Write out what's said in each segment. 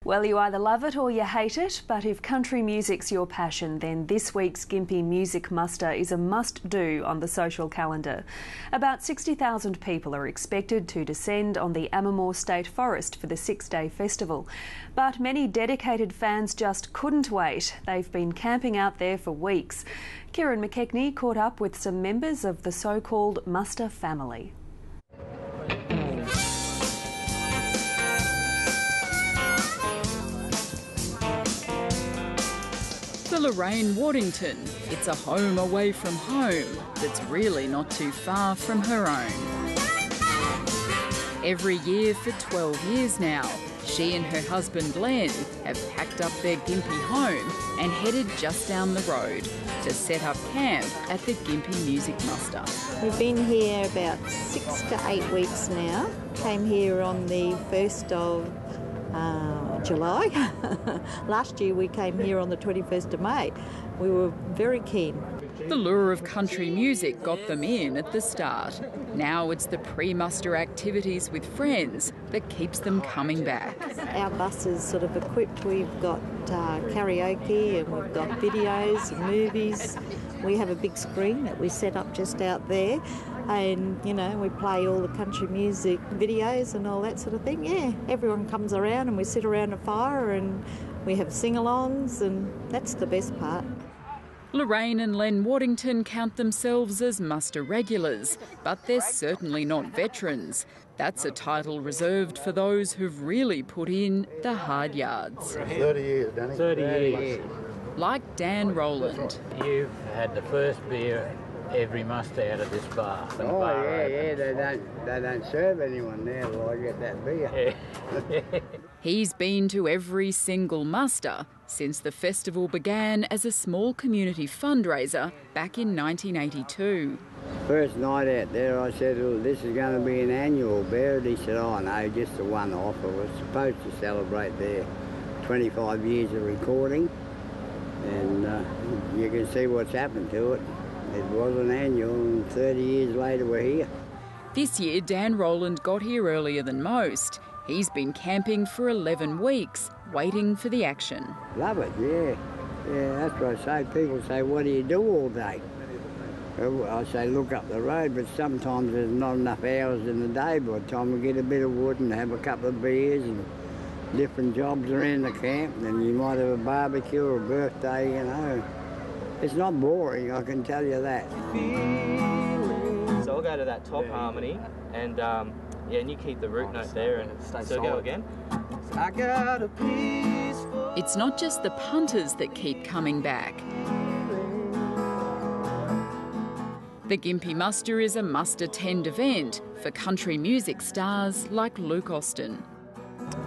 Well, you either love it or you hate it, but if country music's your passion, then this week's Gympie Music Muster is a must-do on the social calendar. About 60,000 people are expected to descend on the Amamore State Forest for the 6-day festival. But many dedicated fans just couldn't wait. They've been camping out there for weeks. Kieran McKechnie caught up with some members of the so-called Muster family. For Lorraine Waddington, it's a home away from home that's really not too far from her own. Every year for 12 years now, she and her husband Len have packed up their Gympie home and headed just down the road to set up camp at the Gympie Music Muster. We've been here about 6 to 8 weeks now. Came here on the 1st of July. Last year we came here on the 21st of May. We were very keen. The lure of country music got them in at the start. Now it's the pre-muster activities with friends that keeps them coming back. Our bus is sort of equipped. We've got karaoke and we've got videos and movies. We have a big screen that we set up just out there. And, you know, we play all the country music videos and all that sort of thing. Yeah, everyone comes around and we sit around a fire and we have sing-alongs, and that's the best part. Lorraine and Len Waddington count themselves as muster regulars, but they're certainly not veterans. That's a title reserved for those who've really put in the hard yards. 30 years, Danny. 30 years. Like Dan Rowland. You've had the first beer every muster out of this bar. Oh, yeah, they don't serve anyone now till I get that beer. Yeah. He's been to every single muster since the festival began as a small community fundraiser back in 1982. First night out there, I said, well, this is going to be an annual beer. And he said, oh, no, just a one-off. It was supposed to celebrate their 25 years of recording. And you can see what's happened to it. It was an annual, and 30 years later we're here. This year, Dan Rowland got here earlier than most. He's been camping for 11 weeks, waiting for the action. Love it, yeah. Yeah, that's what I say. People say, what do you do all day? I say, look up the road, but sometimes there's not enough hours in the day by the time we get a bit of wood and have a couple of beers and different jobs around the camp. Then you might have a barbecue or a birthday, you know. It's not boring, I can tell you that. So I'll go to that top harmony and and you keep the root note there and so go again. I got a peaceful... It's not just the punters that keep coming back. The Gympie Muster is a must-attend event for country music stars like Luke Austin.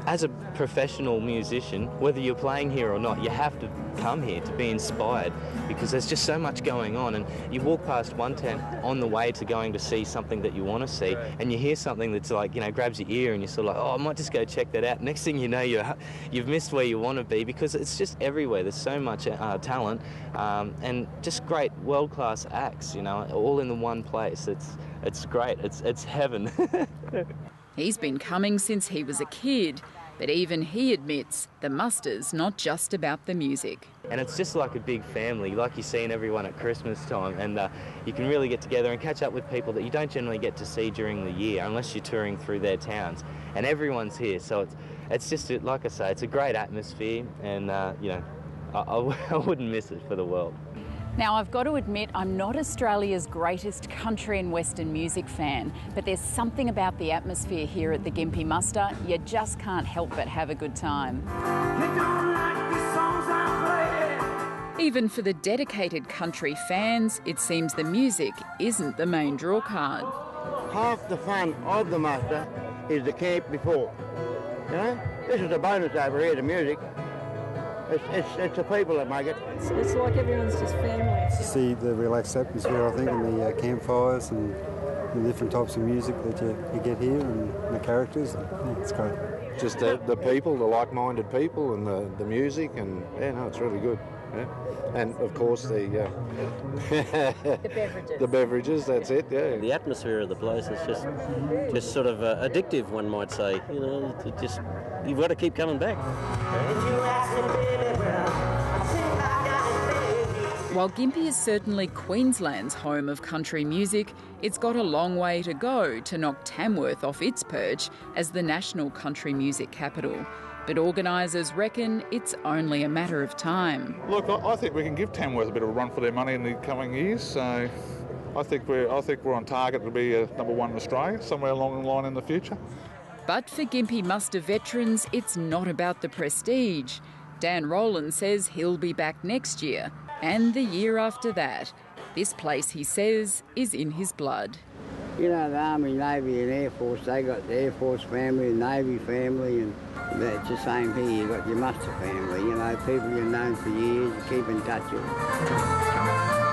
As a professional musician, whether you're playing here or not, you have to come here to be inspired because there's just so much going on, and you walk past one tent on the way to going to see something that you want to see, and you hear something that's like, you know, grabs your ear and you're sort of like, oh, I might just go check that out. Next thing you know, you've missed where you want to be because it's just everywhere. There's so much talent and just great world-class acts, you know, all in the one place. It's great. It's heaven. He's been coming since he was a kid, but even he admits the muster's not just about the music. And it's just like a big family, like you see in everyone at Christmas time, and you can really get together and catch up with people that you don't generally get to see during the year unless you're touring through their towns. And everyone's here, so it's just, like I say, it's a great atmosphere, and you know, I wouldn't miss it for the world. Now, I've got to admit, I'm not Australia's greatest country and western music fan, but there's something about the atmosphere here at the Gympie Muster. You just can't help but have a good time. Even for the dedicated country fans, it seems the music isn't the main draw card. Half the fun of the muster is the camp before. You know, this is a bonus over here, the music. It's the people that make it. It's like everyone's just family. To see the relaxed atmosphere, I think, and the campfires and the different types of music that you get here and the characters. Yeah, it's great. Just the people, the like-minded people and the music, and yeah, no, it's really good. Yeah? And of course the beverages. the beverages. That's it. Yeah. The atmosphere of the place is just sort of addictive, one might say. You know, you've got to keep coming back. While Gympie is certainly Queensland's home of country music, it's got a long way to go to knock Tamworth off its perch as the national country music capital. But organisers reckon it's only a matter of time. Look, I think we can give Tamworth a bit of a run for their money in the coming years. So I think we're on target to be number one in Australia somewhere along the line in the future. But for Gympie muster veterans, it's not about the prestige. Dan Rowland says he'll be back next year and the year after that. This place, he says, is in his blood. You know, the Army, Navy and Air Force, they got the Air Force family and Navy family, and it's the same here. You've got your muster family, you know, people you've known for years, you keep in touch with.